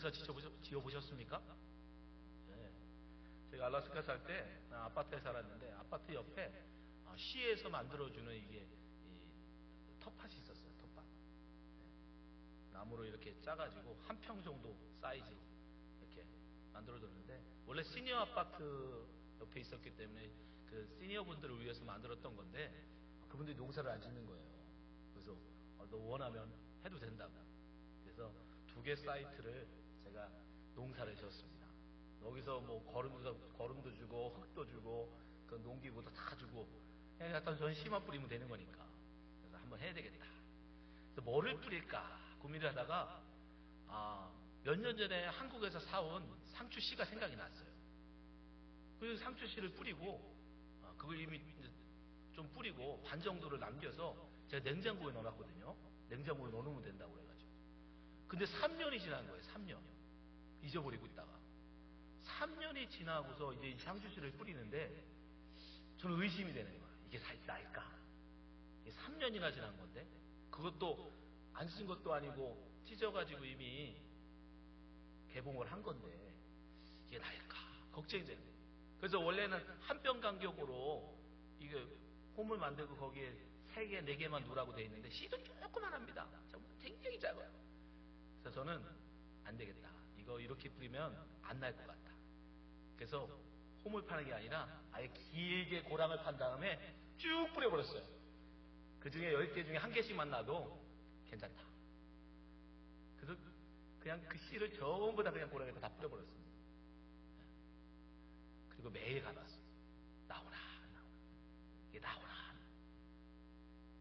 농사 지어보셨습니까? 네. 제가 알래스카 살 때 아파트에 살았는데 아파트 옆에 시에서 만들어주는 이게 텃밭이 있었어요. 텃밭. 네. 나무로 이렇게 짜가지고 한 평 정도 사이즈로 이렇게 만들어줬는데 원래 시니어 아파트 옆에 있었기 때문에 그 시니어 분들을 위해서 만들었던 건데 그분들이 농사를 안 짓는 거예요. 그래서 너 원하면 해도 된다고. 그래서 2개 사이트를 제가 농사를 지었습니다. 여기서 뭐 거름도 주고 흙도 주고 그 농기구도 다 주고 하여튼 전 씨만 뿌리면 되는 거니까. 그래서 한번 해야 되겠다. 그래서 뭐를 뿌릴까 고민을 하다가 몇 년 전에 한국에서 사온 상추 씨가 생각이 났어요. 그래서 상추 씨를 뿌리고 그걸 이미 좀 뿌리고 반 정도를 남겨서 제가 냉장고에 넣어놨거든요. 냉장고에 넣어놓으면 된다고 그래가지고. 근데 3년이 지난 거예요. 3년. 잊어버리고 있다가 3년이 지나고서 이제 상추 씨를 뿌리는데 저는 의심이 되는 거예요. 이게 나일까? 이게 3년이나 지난 건데 그것도 안 쓴 것도 아니고 찢어가지고 이미 개봉을 한 건데 이게 나일까? 걱정이 되는 거예요. 그래서 원래는 한 뼘 간격으로 이게 홈을 만들고 거기에 3개, 4개만 놓으라고 되어 있는데 씨도 조그만 합니다. 정말 굉장히 작아요. 그래서 저는 안 되겠다. 이거 이렇게 뿌리면 안 날 것 같다. 그래서 홈을 파는 게 아니라 아예 길게 고랑을 판 다음에 쭉 뿌려버렸어요. 그 중에 10개 중에 1개씩만 놔도 괜찮다. 그래서 그냥 그 씨를 전부 다 그냥 고랑에다 다 뿌려버렸습니다. 그리고 매일 가봤어요. 나오나. 이게 나오나.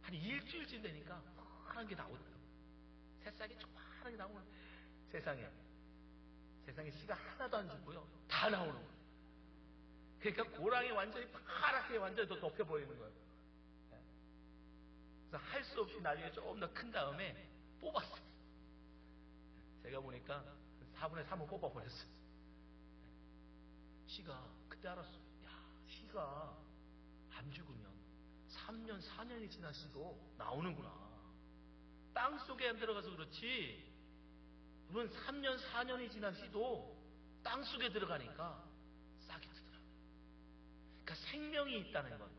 한 일주일쯤 되니까 파란 게 나오더라고요. 새싹이 조그마하게 나오는 세상에 씨가 하나도 안 죽고요. 다 나오는 거예요. 그러니까 고랑이 완전히 파랗게 완전히 더 덮여버리는 거예요. 그래서 할 수 없이 나중에 조금 더 큰 다음에 뽑았어요. 제가 보니까 4분의 3을 뽑아버렸어요. 씨가 그때 알았어요. 야, 씨가 안 죽으면 3년, 4년이 지난 씨도 나오는구나. 땅 속에 안 들어가서 그렇지 여러분 3년, 4년이 지난 씨도 땅 속에 들어가니까 싹이 트더라고요. 그러니까 생명이 있다는 건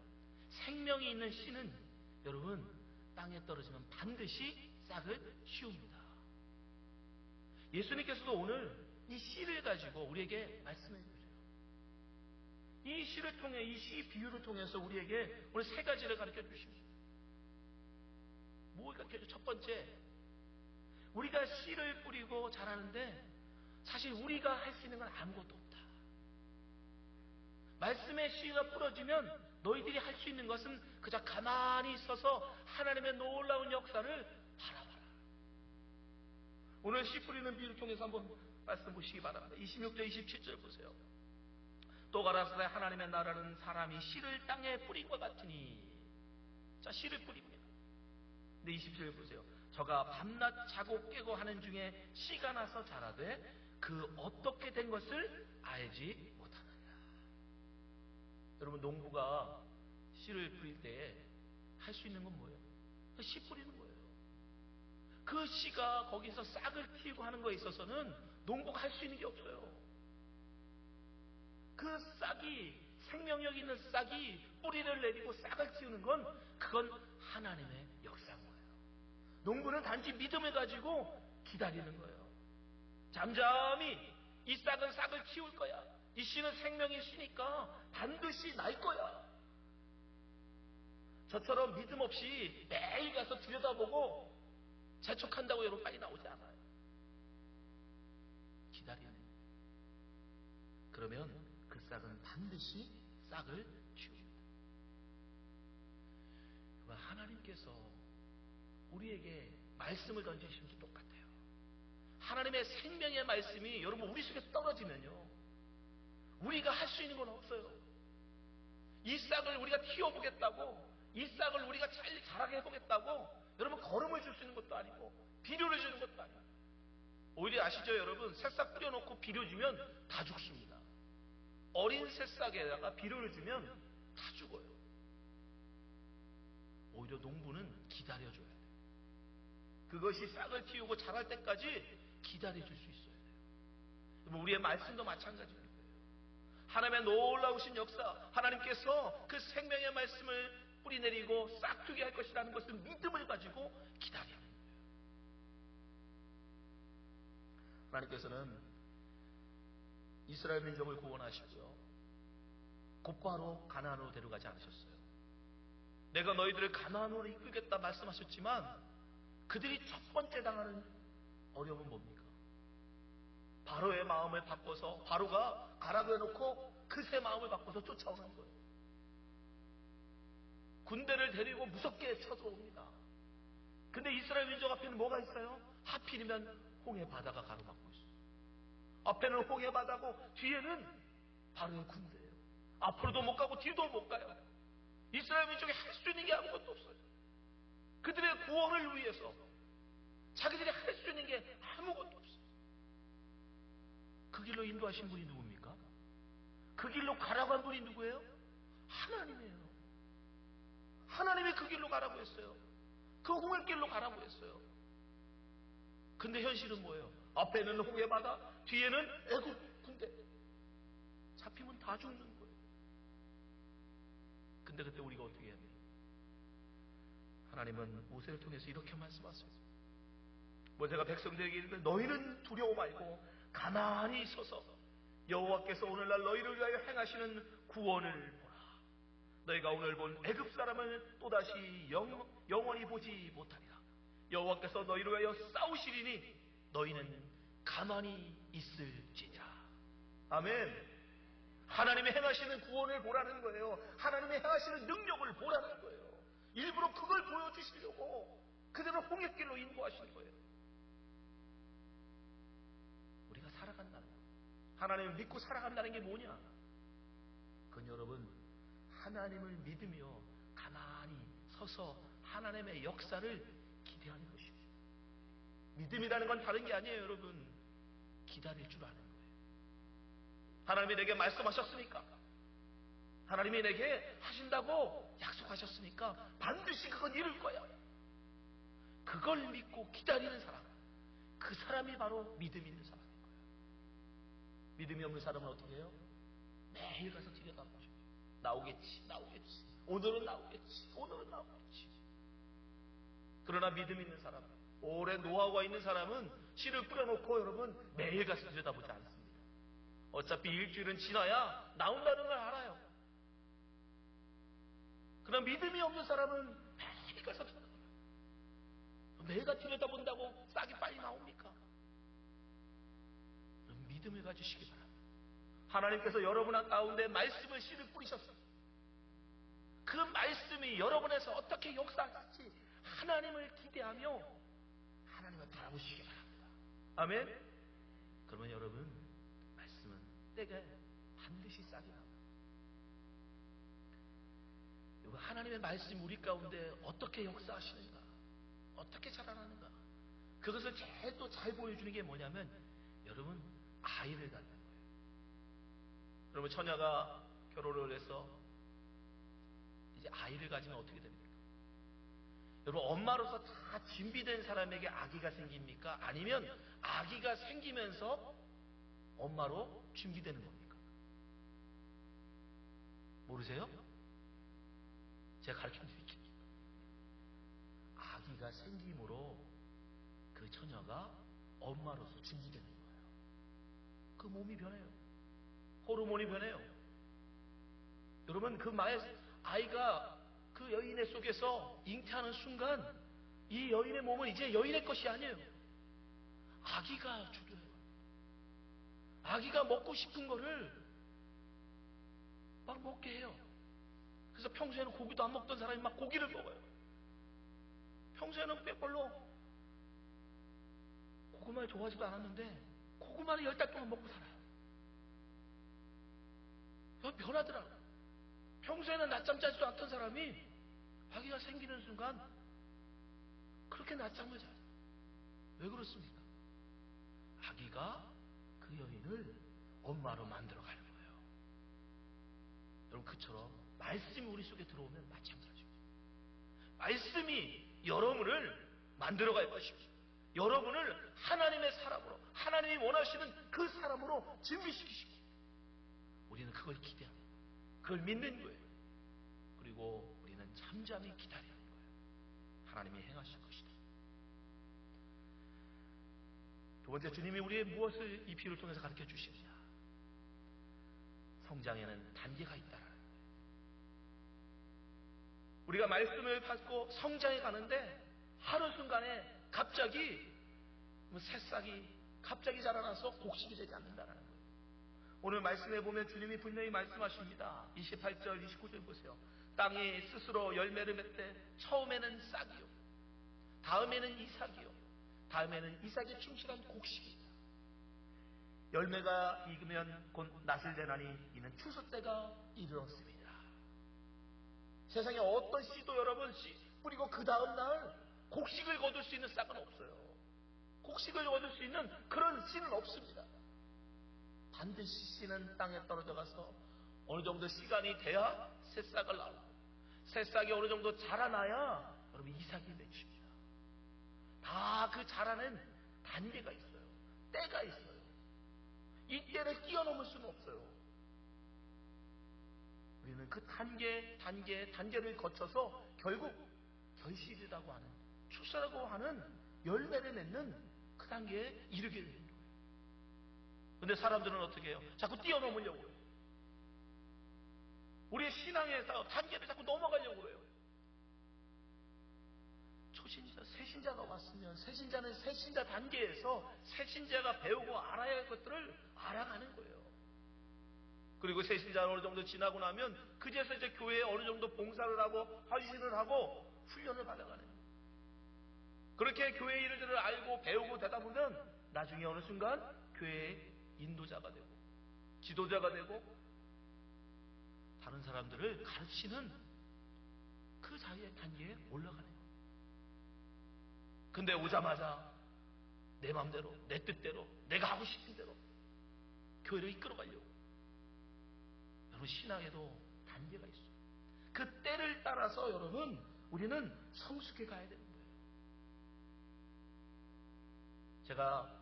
생명이 있는 씨는 여러분 땅에 떨어지면 반드시 싹을 틔웁니다. 예수님께서도 오늘 이 씨를 가지고 우리에게 말씀해 주세요. 이 씨를 통해 이 씨 비유를 통해서 우리에게 오늘 3가지를 가르쳐 주십니다. 뭘 가르쳐 주죠? 첫 번째, 우리가 씨를 뿌리고 자라는데 사실 우리가 할 수 있는 건 아무것도 없다. 말씀의 씨가 뿌려지면 너희들이 할 수 있는 것은 그저 가만히 있어서 하나님의 놀라운 역사를 바라봐라. 오늘 씨 뿌리는 비유를 통해서 한번 말씀 보시기 바랍니다. 26절 27절 보세요. 또 가라사대 하나님의 나라는 사람이 씨를 땅에 뿌린 것 같으니. 자, 씨를 뿌립니다. 근데 27절 보세요. 저가 밤낮 자고 깨고 하는 중에 씨가 나서 자라되 그 어떻게 된 것을 알지 못하느냐. 여러분 농부가 씨를 뿌릴 때 할 수 있는 건 뭐예요? 그 씨 뿌리는 거예요. 그 씨가 거기서 싹을 틔우고 하는 거에 있어서는 농부가 할 수 있는 게 없어요. 그 싹이 생명력 있는 싹이 뿌리를 내리고 싹을 틔우는 건 그건 하나님의 역사인 거예요. 농부는 단지 믿음을 가지고 기다리는 거예요. 잠잠히 이 싹은 싹을 틔울 거야. 이 씨는 생명이 씨니까 반드시 날 거야. 저처럼 믿음 없이 매일 가서 들여다보고 재촉한다고 여러분 빨리 나오지 않아요. 기다리는. 그러면 그 싹은 반드시 싹을 틔웁니다. 하나님께서 우리에게 말씀을 던지시는 게 똑같아요. 하나님의 생명의 말씀이 여러분 우리 속에 떨어지면요, 우리가 할 수 있는 건 없어요. 이 싹을 우리가 틔워보겠다고, 이 싹을 우리가 잘 자라게 해보겠다고 여러분 걸음을 줄 수 있는 것도 아니고 비료를 주는 것도 아니고. 오히려 아시죠 여러분? 새싹 뿌려놓고 비료 주면 다 죽습니다. 어린 새싹에다가 비료를 주면 다 죽어요. 오히려 농부는 기다려줘야 돼요. 그것이 싹을 틔우고 자랄 때까지 기다려줄 수 있어야 돼요. 우리의 말씀도 마찬가지입니다. 하나님의 놀라우신 역사, 하나님께서 그 생명의 말씀을 뿌리내리고 싹트게 할 것이라는 것을 믿음을 가지고 기다리는 거예요. 하나님께서는 이스라엘 민족을 구원하시고요, 곧바로 가나안으로 데려가지 않으셨어요. 내가 너희들을 가나안으로 이끌겠다 말씀하셨지만 그들이 첫 번째 당하는 어려움은 뭡니까? 바로의 마음을 바꿔서, 바로가 가라고 해놓고 그새 마음을 바꿔서 쫓아오는 거예요. 군대를 데리고 무섭게 쳐들어옵니다. 근데 이스라엘 민족 앞에는 뭐가 있어요? 하필이면 홍해 바다가 가로막고 있어요. 앞에는 홍해 바다고 뒤에는 바로의 군대예요. 앞으로도 못 가고 뒤도 못 가요. 이스라엘 민족이 할 수 있는 게 아무것도 없어요. 그들의 구원을 위해서 자기들이 할 수 있는 게 아무것도 없어요. 그 길로 인도하신 분이 누굽니까? 그 길로 가라고 한 분이 누구예요? 하나님이에요. 하나님이 그 길로 가라고 했어요. 그 홍해길로 가라고 했어요. 근데 현실은 뭐예요? 앞에는 홍해 바다, 뒤에는 애국 군대. 잡히면 다 죽는 거예요. 근데 그때 우리가 어떻게 해야 돼요? 하나님은 모세를 통해서 이렇게 말씀하셨어요. 모세가 백성들에게 이르되 너희는 두려워 말고 가만히 서서 여호와께서 오늘날 너희를 위하여 행하시는 구원을 보라. 너희가 오늘 본 애굽 사람을 또다시 영원히 보지 못하리라. 여호와께서 너희를 위하여 싸우시리니 너희는 가만히 있을지니라. 아멘. 하나님의 행하시는 구원을 보라는 거예요. 하나님의 행하시는 능력을 보라는 거예요. 일부러 그걸 보여주시려고 그대로 홍해길로 인도하시는 거예요. 우리가 살아간다는 거, 하나님을 믿고 살아간다는 게 뭐냐? 그건 여러분, 하나님을 믿으며 가만히 서서 하나님의 역사를 기대하는 것이죠. 믿음이라는 건 다른 게 아니에요, 여러분. 기다릴 줄 아는 거예요. 하나님이 내게 말씀하셨으니까, 하나님이 내게 하신다고 약속하셨으니까 반드시 그건 이룰 거야. 그걸 믿고 기다리는 사람, 그 사람이 바로 믿음 있는 사람인 거예요. 믿음이 없는 사람은 어떻게 해요? 매일 가서 들여다보죠. 나오겠지, 나오겠지, 오늘은 나오겠지, 오늘은 나오겠지. 그러나 믿음 있는 사람, 오랜 노하우가 있는 사람은 씨를 뿌려놓고 여러분 매일 가서 들여다보지 않습니다. 어차피 일주일은 지나야 나온다는 걸 알아요. 그러나 믿음이 없는 사람은 매일 가서 들여다봐요. 매일 가서 들여다본다고 싹이 빨리 나옵니까? 믿음을 가지시기 바랍니다. 하나님께서 여러분 가운데 말씀을 씨를 뿌리셨어요. 그 말씀이 여러분에서 어떻게 역사할지 하나님을 기대하며 하나님을 바라보시기 바랍니다. 아멘. 그러면 여러분, 말씀은 때가 반드시 싹이 나옵니다. 하나님의 말씀이 우리 가운데 어떻게 역사하시는가, 어떻게 자라나는가, 그것을 제일 또 잘 보여주는 게 뭐냐면 여러분, 아이를 갖는 거예요. 여러분, 처녀가 결혼을 해서 이제 아이를 가지면 어떻게 됩니까? 여러분, 엄마로서 다 준비된 사람에게 아기가 생깁니까? 아니면 아기가 생기면서 엄마로 준비되는 겁니까? 모르세요? 제가 가르쳐 드릴게요. 아기가 생김으로 그 처녀가 엄마로서 준비되는 거예요. 그 몸이 변해요. 호르몬이 변해요. 여러분, 그 아이가 그 여인의 속에서 잉태하는 순간 이 여인의 몸은 이제 여인의 것이 아니에요. 아기가 주려요. 아기가 먹고 싶은 거를 막 먹게 해요. 그래서 평소에는 고기도 안 먹던 사람이 막 고기를 먹어요. 평소에는 별로 고구마를 좋아하지도 않았는데 고구마를 10달 동안 먹고 살아요. 변하더라고요. 평소에는 낮잠 자지도 않던 사람이 아기가 생기는 순간 그렇게 낮잠을 자요. 왜 그렇습니까? 아기가 그 여인을 엄마로 만들어가는 거예요. 여러분, 그처럼 말씀이 우리 속에 들어오면 마찬가지입니다. 말씀이 여러분을 만들어갈 것입니다. 여러분을 하나님의 사람으로, 하나님이 원하시는 그 사람으로 준비시키시고, 우리는 그걸 기대하는 거예요. 그걸 믿는 거예요. 그리고 우리는 잠잠히 기다리는 거예요. 하나님이 행하실 것이다. 두 번째, 주님이 우리의 무엇을 이 비유를 통해서 가르쳐 주시느냐. 성장에는 단계가 있다라는 거예요. 우리가 말씀을 받고 성장해 가는데 하루 순간에 갑자기 새싹이 갑자기 자라나서 곡식이 되지 않는다는 거예요. 오늘 말씀해 보면 주님이 분명히 말씀하십니다. 28절, 29절 보세요. 땅이 스스로 열매를 맺되 처음에는 싹이요, 다음에는 이삭이요, 다음에는 이삭에 충실한 곡식이다. 열매가 익으면 곧 낫을 되나니 이는 추수 때가 이르렀습니다. 세상에 어떤 씨도 여러분 씨 뿌리고 그 다음 날 곡식을 거둘 수 있는 싹은 없어요. 곡식을 거둘 수 있는 그런 씨는 없습니다. 반드시 씨는 땅에 떨어져 가서 어느 정도 시간이 돼야 새싹을 낳고, 새싹이 어느 정도 자라나야 여러분 이삭이 맺힙니다. 다 그 자라는 단계가 있어요. 때가 있어요. 이 때를 뛰어넘을 수는 없어요. 우리는 그 단계를 거쳐서 결국 결실이라고 하는, 추수라고 하는 열매를 맺는 그 단계에 이르게 되는 거예요. 근데 사람들은 어떻게 해요? 자꾸 뛰어넘으려고 해요. 우리의 신앙에서 단계를 자꾸 넘어가려고 해요. 초신자, 새신자가 왔으면 새신자는 새신자 단계에서 새신자가 배우고 알아야 할 것들을 알아가는 거예요. 그리고 새신자가 어느 정도 지나고 나면 그제서 이제 교회에 어느 정도 봉사를 하고 헌신을 하고 훈련을 받아가는 거예요. 그렇게 교회 일들을 알고 배우고 되다 보면 나중에 어느 순간 교회의 인도자가 되고 지도자가 되고 다른 사람들을 가르치는 그 사이의 단계에 올라가는 거예요. 근데 오자마자 내 마음대로, 내 뜻대로, 내가 하고 싶은 대로 교회를 이끌어 가려고. 여러분, 신앙에도 단계가 있어요. 그 때를 따라서 여러분 우리는 성숙해 가야 되는 거예요. 제가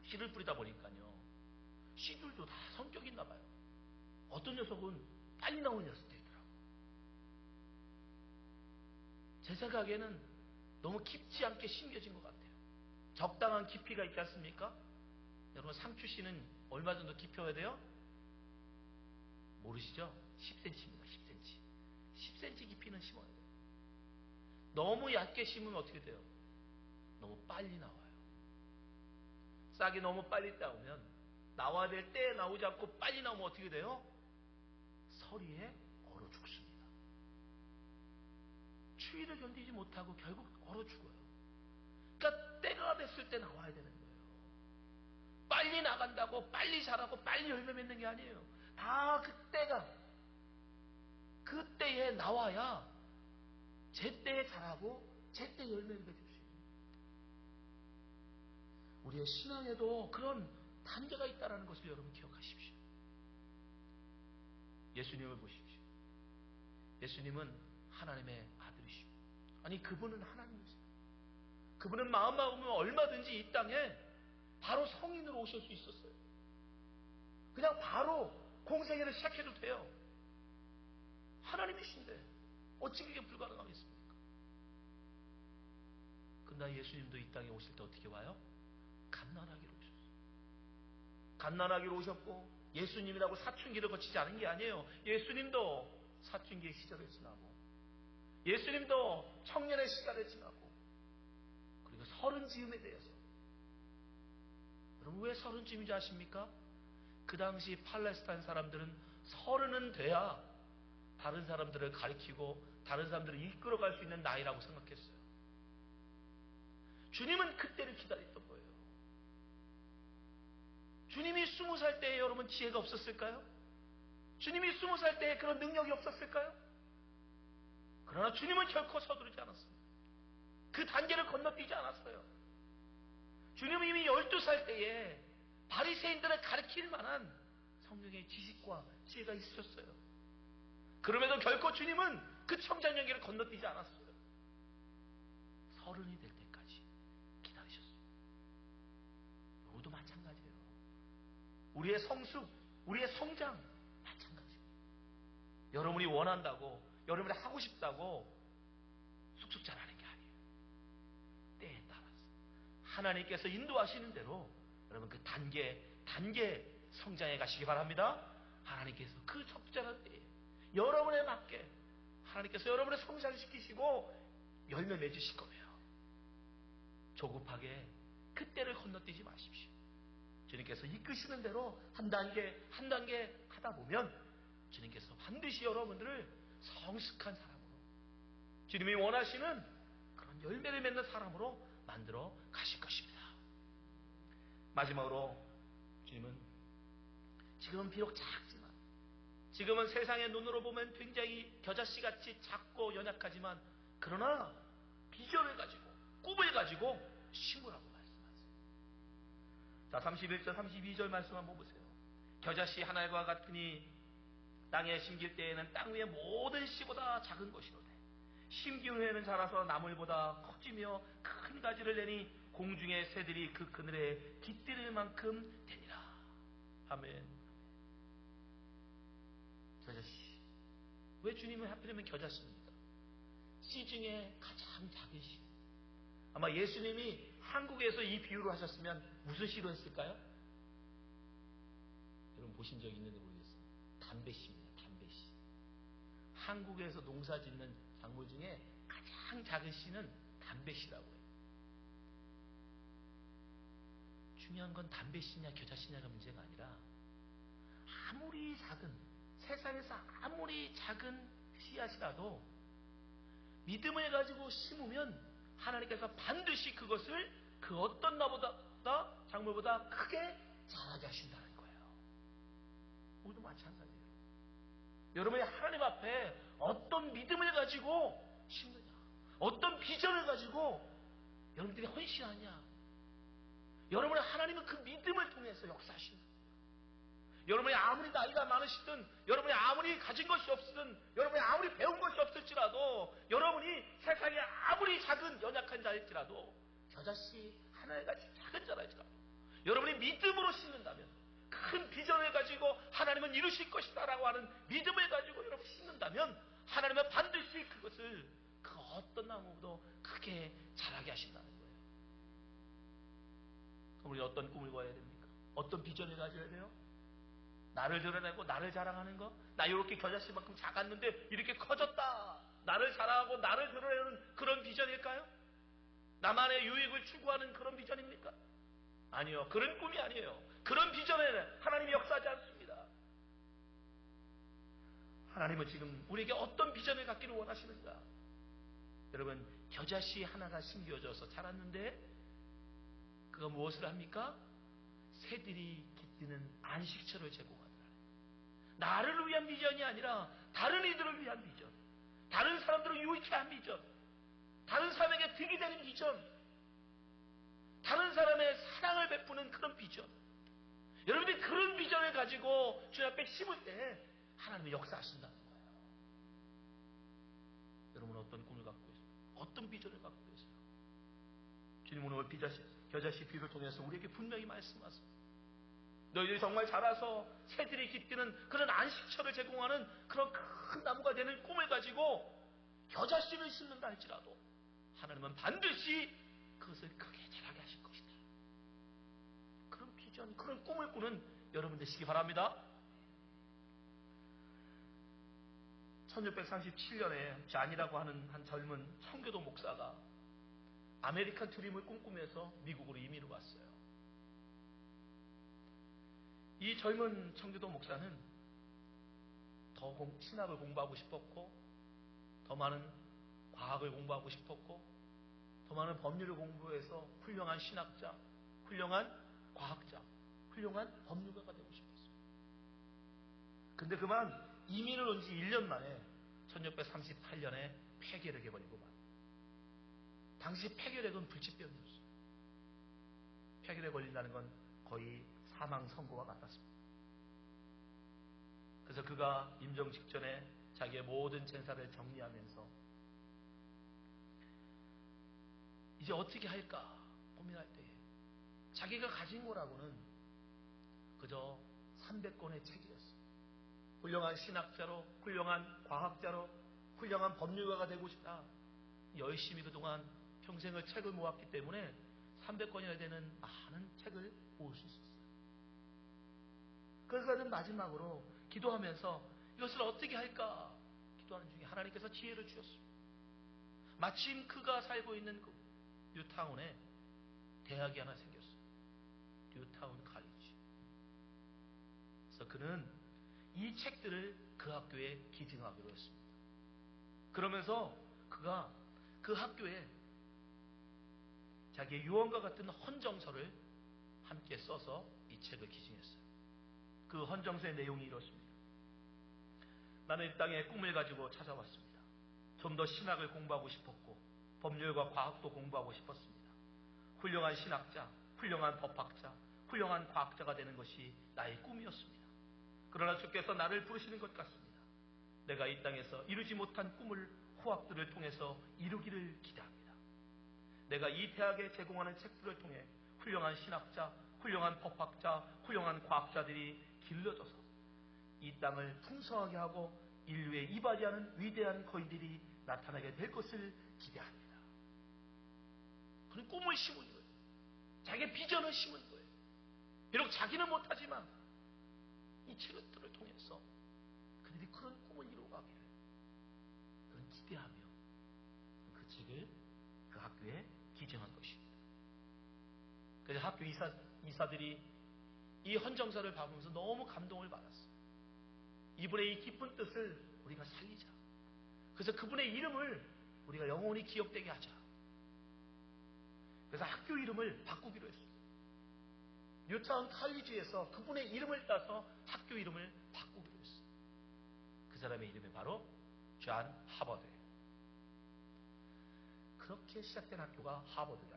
씨를 뿌리다 보니까요, 씨들도 다 성격이 있나 봐요. 어떤 녀석은 빨리 나오는 녀석도 있더라고요. 제 생각에는 너무 깊지 않게 심겨진 것 같아요. 적당한 깊이가 있지 않습니까? 여러분, 상추씨는 얼마 정도 깊여야 돼요? 모르시죠? 10cm입니다. 10cm. 10cm 깊이는 심어야 돼요. 너무 얕게 심으면 어떻게 돼요? 너무 빨리 나와요. 싹이 너무 빨리 나오면, 나와야 될 때에 나오지 않고 빨리 나오면 어떻게 돼요? 서리에 얼어 죽습니다. 추위를 견디지 못하고 결국 얼어 죽어요. 그러니까 때가 됐을 때 나와야 되는 거예요. 빨리 나간다고 빨리 자라고 빨리 열매 맺는 게 아니에요. 다 그때에 나와야 제때에 자라고 제때 열매를 맺을 수 있는 거예요. 우리의 신앙에도 그런 단계가 있다는 것을 여러분 기억하십시오. 예수님을 보십시오. 예수님은 하나님의 아들이시고, 아니 그분은 하나님이세요. 그분은 마음 먹으면 얼마든지 이 땅에 바로 성인으로 오실 수 있었어요. 그냥 바로 공생애를 시작해도 돼요. 하나님이신데 어찌 그게 불가능하겠습니까? 그러나 예수님도 이 땅에 오실 때 어떻게 와요? 갓난아기로 오셨어요. 갓난아기로 오셨고, 예수님이라고 사춘기를 거치지 않은 게 아니에요. 예수님도 사춘기의 시절을 지나고, 예수님도 청년의 시간을 지나고, 그리고 서른 즈음에 대해서. 여러분, 왜 서른 즈음인지 아십니까? 그 당시 팔레스타인 사람들은 서른은 돼야 다른 사람들을 가리키고 다른 사람들을 이끌어갈 수 있는 나이라고 생각했어요. 주님은 그때를 기다렸던 거예요. 주님이 20살 때에 여러분 지혜가 없었을까요? 주님이 20살 때에 그런 능력이 없었을까요? 그러나 주님은 결코 서두르지 않았습니다. 그 단계를 건너뛰지 않았어요. 주님은 이미 12살 때에 바리새인들을 가르칠 만한 성령의 지식과 지혜가 있으셨어요. 그럼에도 결코 주님은 그 청장 연기를 건너뛰지 않았어요. 서른이 될 때까지 기다리셨습니다. 우리의 성숙, 우리의 성장 마찬가지입니다. 여러분이 원한다고, 여러분이 하고 싶다고 쑥쑥 자라는 게 아니에요. 때에 따라서 하나님께서 인도하시는 대로 여러분 그 단계 성장해 가시기 바랍니다. 하나님께서 그 적절한 때에 여러분에 맞게 하나님께서 여러분을 성장시키시고 열매 맺으실 거예요. 조급하게 그때를 건너뛰지 마십시오. 주님께서 이끄시는 대로 한 단계 하다 보면 주님께서 반드시 여러분들을 성숙한 사람으로, 주님이 원하시는 그런 열매를 맺는 사람으로 만들어 가실 것입니다. 마지막으로 주님은 지금은 비록 작지만, 지금은 세상의 눈으로 보면 굉장히 겨자씨같이 작고 연약하지만, 그러나 비전을 가지고 꿈을 가지고 심으라고 말씀하세요. 자, 31절 32절 말씀 한번 보세요. 겨자씨 하나과 같으니 땅에 심길 때에는 땅 위의 모든 씨보다 작은 것이로되 심긴 후에는 자라서 나물보다 커지며 큰 가지를 내니 공중의 새들이 그 그늘에 깃들일 만큼 되니라. 아멘. 겨자씨. 왜 주님은 하필이면 겨자씨입니까? 씨 중에 가장 작은 씨. 아마 예수님이 한국에서 이 비유를 하셨으면 무슨 씨로 했을까요? 여러분 보신 적 있는지 모르겠어요. 담배씨입니다. 담배씨. 한국에서 농사 짓는 작물 중에 가장 작은 씨는 담배씨라고 해요. 중요한 건 담배씨냐 겨자씨냐가 문제가 아니라, 아무리 작은, 세상에서 아무리 작은 씨앗이라도 믿음을 가지고 심으면 하나님께서 반드시 그것을 그 어떤 나보다 작물보다 크게 자라게 하신다는 거예요. 우리도 마찬가지예요. 여러분이 하나님 앞에 어떤 믿음을 가지고 심느냐, 어떤 비전을 가지고 여러분들이 헌신하냐, 여러분의 하나님은 그 믿음을 통해서 역사하신다. 여러분이 아무리 나이가 많으시든, 여러분이 아무리 가진 것이 없으든, 여러분이 아무리 배운 것이 없을지라도, 여러분이 세상에 아무리 작은 연약한 자일지라도, 겨자씨 하나같이 작은 자랄지라도 여러분이 믿음으로 심는다면, 큰 비전을 가지고 하나님은 이루실 것이다 라고 하는 믿음을 가지고 여러분 심는다면, 하나님은 반드시 그것을 그 어떤 나무보다 크게 자라게 하신다는 거예요. 그럼 우리 어떤 꿈을 꿔야 됩니까? 어떤 비전을 가져야 돼요? 나를 드러내고 나를 자랑하는 거? 나 이렇게 겨자씨만큼 작았는데 이렇게 커졌다. 나를 자랑하고 나를 드러내는 그런 비전일까요? 나만의 유익을 추구하는 그런 비전입니까? 아니요. 그런 꿈이 아니에요. 그런 비전에는 하나님이 역사하지 않습니다. 하나님은 지금 우리에게 어떤 비전을 갖기를 원하시는가? 여러분, 겨자씨 하나가 심겨져서 자랐는데 그가 무엇을 합니까? 새들이 깃드는 안식처를 제공하더라. 나를 위한 비전이 아니라 다른 이들을 위한 비전, 다른 사람들을 유익케 한 비전, 다른 사람에게 득이 되는 비전, 다른 사람의 사랑을 베푸는 그런 비전. 여러분이 그런 비전을 가지고 주님 앞에 심을 때 하나님이 역사하신다는 거예요. 여러분은 어떤 꿈을 갖고 계세요? 어떤 비전을 갖고 계세요? 주님은 오늘 겨자씨 비유를 통해서 우리에게 분명히 말씀하세요. 너희들이 정말 자라서 새들이 깃드는 그런 안식처를 제공하는 그런 큰 나무가 되는 꿈을 가지고 겨자씨를 심는다 할지라도 하나님은 반드시 그것을 크게 자라게 하실 것이다. 그런 비전, 그런 꿈을 꾸는 여러분 되시기 바랍니다. 1637년에 잔이라고 하는 한 젊은 청교도 목사가 아메리칸 드림을 꿈꾸면서 미국으로 이민을 왔어요. 이 젊은 청교도 목사는 더 신학을 공부하고 싶었고, 더 많은 과학을 공부하고 싶었고, 더 많은 법률을 공부해서 훌륭한 신학자, 훌륭한 과학자, 훌륭한 법률가가 되고 싶었어요. 근데 그만 이민을 온 지 1년 만에 1638년에 폐결핵에 걸리고 말. 당시 폐결핵은 불치병이었어요. 폐결에 걸린다는 건 거의 사망 선고와 같았습니다. 그래서 그가 임종 직전에 자기의 모든 재산을 정리하면서 이제 어떻게 할까 고민할 때에 자기가 가진 거라고는 그저 300권의 책이었어요. 훌륭한 신학자로, 훌륭한 과학자로, 훌륭한 법률가가 되고 싶다. 열심히 그동안 평생을 책을 모았기 때문에 300권이나 되는 많은 책을 모을 수 있었어요. 그래서 저는 마지막으로 기도하면서 이것을 어떻게 할까 기도하는 중에 하나님께서 지혜를 주셨습니다. 마침 그가 살고 있는 그 뉴타운에 대학이 하나 생겼어요. 뉴타운 칼리지. 그래서 그는 이 책들을 그 학교에 기증하기로 했습니다. 그러면서 그가 그 학교에 자기의 유언과 같은 헌정서를 함께 써서 이 책을 기증했어요. 그 헌정서의 내용이 이렇습니다. 나는 이 땅에 꿈을 가지고 찾아왔습니다. 좀 더 신학을 공부하고 싶었고 법률과 과학도 공부하고 싶었습니다. 훌륭한 신학자, 훌륭한 법학자, 훌륭한 과학자가 되는 것이 나의 꿈이었습니다. 그러나 주께서 나를 부르시는 것 같습니다. 내가 이 땅에서 이루지 못한 꿈을 후학들을 통해서 이루기를 기대합니다. 내가 이 대학에 제공하는 책들을 통해 훌륭한 신학자, 훌륭한 법학자, 훌륭한 과학자들이 길러져서 이 땅을 풍성하게 하고 인류에 이바지하는 위대한 거인들이 나타나게 될 것을 기대합니다. 그는 꿈을 심은 거예요. 자기의 비전을 심은 거예요. 비록 자기는 못하지만 이 책들을 통해서 그들이 그런 꿈을 이루어가기를 그런 기대하며 그 책을 그 학교에 기증한 것입니다. 그래서 학교 이사들이 이 헌정서를 받으면서 너무 감동을 받았어요. 이분의 이 깊은 뜻을 우리가 살리자. 그래서 그분의 이름을 우리가 영원히 기억되게 하자. 그래서 학교 이름을 바꾸기로 했어요. 뉴타운 칼리지에서 그분의 이름을 따서 학교 이름을 바꾸기로 했어요. 그 사람의 이름이 바로 존 하버드예요. 그렇게 시작된 학교가 하버드예요.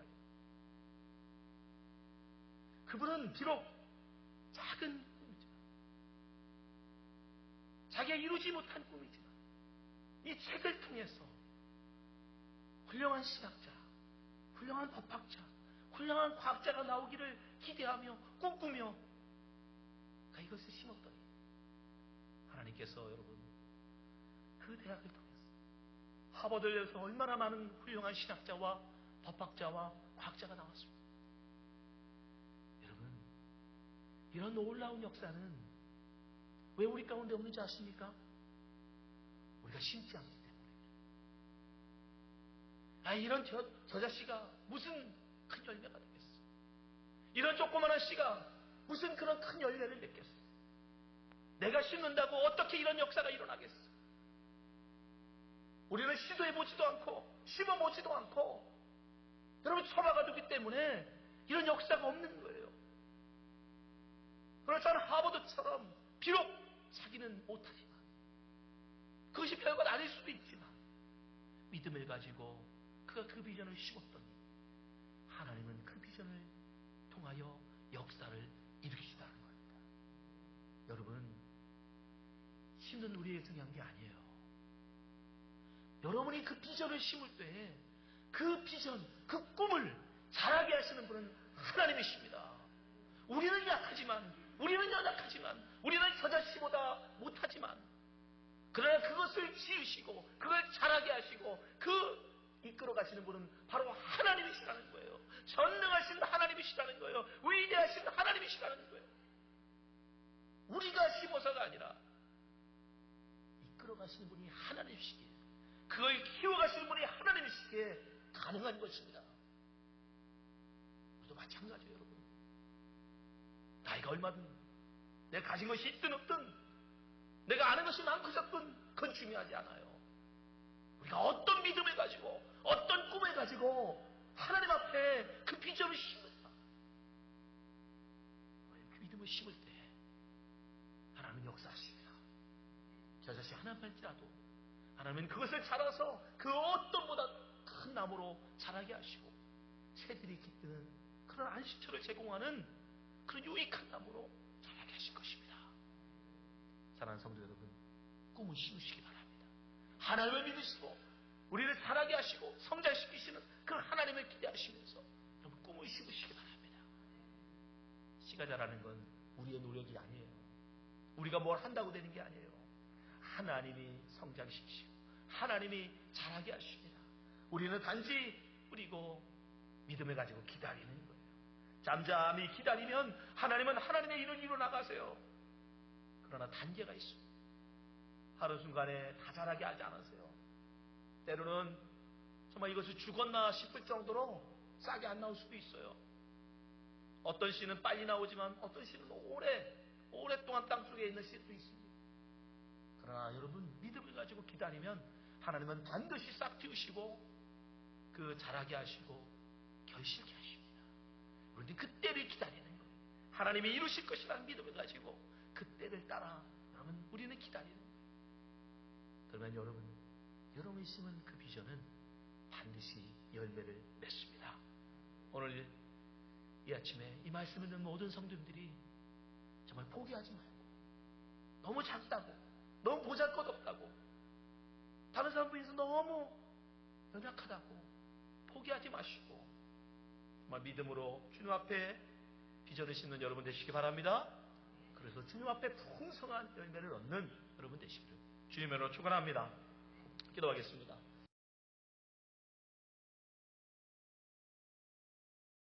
그분은 비록 작은 꿈이지만, 자기가 이루지 못한 꿈이지만 이 책을 통해서 훌륭한 신학자, 훌륭한 법학자, 훌륭한 과학자가 나오기를 기대하며 꿈꾸며 이것을 심었더니 하나님께서 여러분 그 대학을 통해서 하버드에서 얼마나 많은 훌륭한 신학자와 법학자와 과학자가 나왔습니다. 여러분, 이런 놀라운 역사는 왜 우리 가운데 없는지 아십니까? 우리가 심지 않기 때문에. 이런 저 씨가 무슨 큰 열매가 되겠어? 이런 조그마한 씨가 무슨 그런 큰 열매를 맺겠어? 내가 심는다고 어떻게 이런 역사가 일어나겠어? 우리는 시도해보지도 않고 심어보지도 않고 여러분 처박아두기 때문에 이런 역사가 없는 거예요. 그래서 저는 하버드처럼 비록 자기는 못하지만 그것이 별것 아닐 수도 있지만 믿음을 가지고 그가 그 비전을 심었더니 하나님은 그 비전을 통하여 역사를 일으키시다는 겁니다. 여러분, 심는 우리의 중요한 게 아니에요. 여러분이 그 비전을 심을 때에 그 비전, 그 꿈을 자라게 하시는 분은 하나님이십니다. 우리는 약하지만, 우리는 연약하지만, 우리는 저 자씨보다 못하지만, 그러나 그것을 지으시고 그걸 자라게 하시고 그 이끌어 가시는 분은 바로 하나님이시라는 거예요. 전능하신 하나님이시라는 거예요. 위대하신 하나님이시라는 거예요. 우리가 심어서가 아니라 이끌어 가시는 분이 하나님이시기에, 그걸 키워 가시는 분이 하나님이시기에 가능한 것입니다. 우리도 마찬가지예요, 여러분. 나이가 얼마든, 내가 가진 것이 있든 없든, 내가 아는 것이 많고 적든 그건 중요하지 않아요. 우리가 어떤 믿음을 가지고 어떤 꿈을 가지고 하나님 앞에 그 비전을 심는다. 그 믿음을 심을 때 하나님은 역사하십니다. 저 자식 하나님 할지라도 하나님은 그것을 자라서 그 어떤 보다 큰 나무로 자라게 하시고 새들이 깃드는 그런 안식처를 제공하는 그런 유익한 나무로 자라게 하실 것입니다. 사랑하는 성도 여러분, 꿈을 심으시기 바랍니다. 하나님을 믿으시고 우리를 자라게 하시고 성장시키시는 그런 하나님을 기대하시면서 여러분 꿈을 심으시기 바랍니다. 씨가 자라는 건 우리의 노력이 아니에요. 우리가 뭘 한다고 되는 게 아니에요. 하나님이 성장시키시고 하나님이 자라게 하십니다. 우리는 단지 뿌리고 믿음을 가지고 기다리는 거예요. 잠잠히 기다리면 하나님은 하나님의 일을 이루어나가세요. 그러나 단계가 있습니다. 하루순간에 다 자라게 하지 않으세요. 때로는 정말 이것이 죽었나 싶을 정도로 싹이 안 나올 수도 있어요. 어떤 씨는 빨리 나오지만 어떤 씨는 오랫동안 땅속에 있는 씨도 있습니다. 그러나 여러분 믿음을 가지고 기다리면 하나님은 반드시 싹 틔우시고 그 자라게 하시고 결실케 하십니다. 우리는 그때를 기다리는 거예요. 하나님이 이루실 것이라는 믿음을 가지고 그때를 따라 여러분 우리는 기다리는 거예요. 그러면 여러분이 심은 그 비전은 반드시 열매를 맺습니다. 오늘 이 아침에 이 말씀을 듣는 모든 성도님들이 정말 포기하지 말고 너무 작다고 너무 보잘것없다고 다른 사람 비해서 너무 연약하다고 포기하지 마시고 정말 믿음으로 주님 앞에 비전을 심는 여러분 되시기 바랍니다. 그래서 주님 앞에 풍성한 열매를 얻는 여러분 되시기를 주님으로 축원합니다. 기도하겠습니다.